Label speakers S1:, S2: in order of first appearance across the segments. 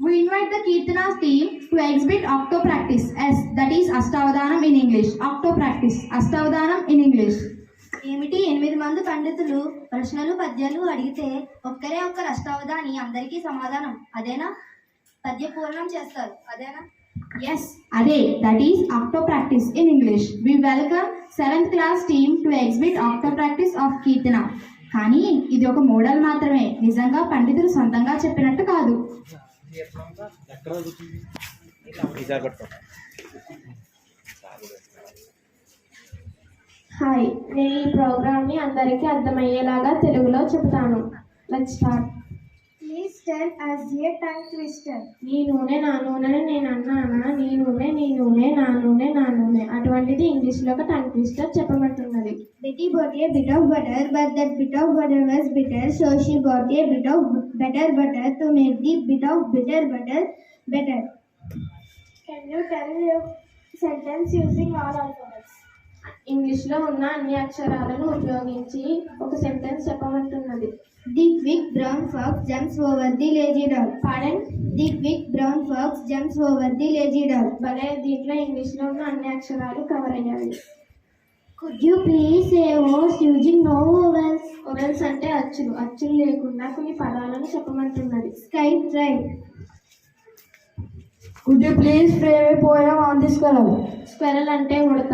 S1: We invite the Kirtana team to exhibit Octo Practice S, that is Astavadhanam in English. Octo Practice, Astavadhanam in English.
S2: ఏమిటి 8 మంది పండితులు ప్రశ్నలు పద్యాలు అడిగితే ఒక్కరే ఒక్కరు అష్టావధాని అందరికీ సమాధానం అదేనా? పద్య పూర్ణం చేస్తారు అదేనా?
S1: Yes, Ade, that is Octo Practice in English. We welcome 7th class team to exhibit Octo Practice of Kirtana. కానీ ఇది ఒక మోడల్ మాత్రమే, నిజంగా పండితులు సొంతంగా చెప్పినట్టు కాదు.
S3: హాయ్, నేను ఈ ప్రోగ్రామ్ని అందరికీ అర్థమయ్యేలాగా తెలుగులో చెబుతాను. Let's start.
S2: Please tell us a tongue twister.
S3: నీ నూనె నా నూనె నేను అన్నానా? నీ నూనె నా నూనె అటువంటిది ఇంగ్లీష్లో ఒక టంగ్ ట్విస్టర్ చెప్పమంటున్నది.
S2: Betty bought a bit of butter, but that bit of butter was bitter, so she bought a bit of better butter to make the bit of bitter butter better. Can you tell your sentence using all alphabets?
S3: ఇంగ్లీష్లో ఉన్న అన్ని అక్షరాలను ఉపయోగించి ఒక sentence చెప్పమంటున్నది.
S2: The quick brown fox jumps over the lazy dog.
S3: Pardon?
S2: The quick brown fox jumps over the lazy dog.
S3: భలే, దీంట్లో ఇంగ్లీష్లో ఉన్న అన్ని అక్షరాలు కవర్ అయ్యాయి.
S2: Could you please say words using no vowels?
S3: Vowels అంటే అచ్చులు లేకుండా కొన్ని పదాలను చెప్పమంటున్నది.
S2: Sky tried.
S4: Could you please frame a poem on this squirrel?
S3: Squirrel అంటే ఉడత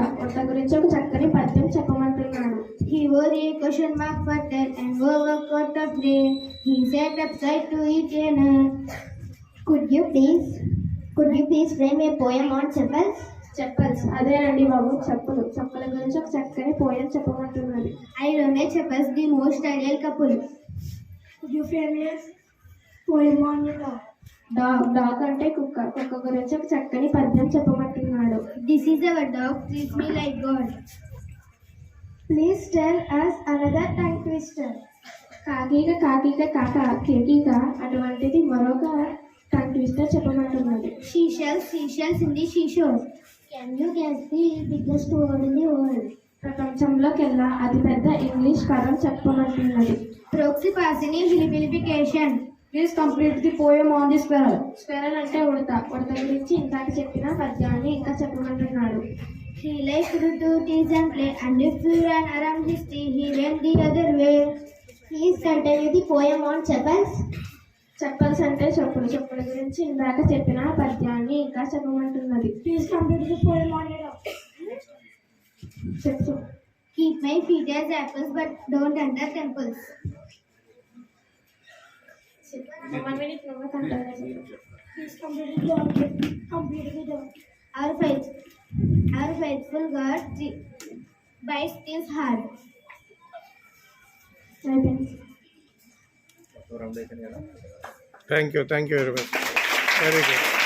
S3: గురించి ఒక చక్కని పద్యం చెప్పమంటున్నాడు.
S2: He wore a question mark button and wore a coat of rain. He sat upside to eat dinner. Could you please frame a poem on chapels?
S3: Chappals అదేనండి బాబు, చెప్పుల గురించి ఒక చక్కని poem చెప్పమంటున్నది.
S2: I don't chapels the most ideal couple. Could you frame a poem on a dog?
S3: Dog అంటే కుక్క గురించి ఒక చక్కని పద్యం చెప్పమంటున్నాడు.
S2: This is our dog, treats me like God. Please tell us another tongue twister.
S3: కాకీక కాక కేకీక అటువంటిది మరొక టంగ్ ట్విస్టర్ చెప్పమంటున్నది.
S2: Seashells in the seashore. Can you guess the biggest word in the world?
S3: ప్రపంచంలోకెల్లా అతిపెద్ద ఇంగ్లీష్ పదం చెప్పమంటున్నది.
S2: Proxypacini vilification.
S4: Please complete the poem on the squirrel.
S3: Squirrel అంటే ఉడత గురించి ఇందాక చెప్పిన పద్యాన్ని ఇంకా చెప్పమంటున్నాడు.
S2: He liked to tease and play, and if we ran around his tree, he went the other way. Please continue the poem on chapels.
S3: Chappals అంటే చెప్పుల గురించి ఇందాక చెప్పిన పద్యాన్ని ఇంకా చెప్పమంటున్నది.
S2: Please complete the poem on a dog.
S3: చెప్పు.
S2: Keep my feet as apples, but don't enter temples.
S3: 1 minute నువ్వు కంటారా?
S2: Please complete the dog. Our faithful God bites his heart.
S5: Thank you very much. Very good.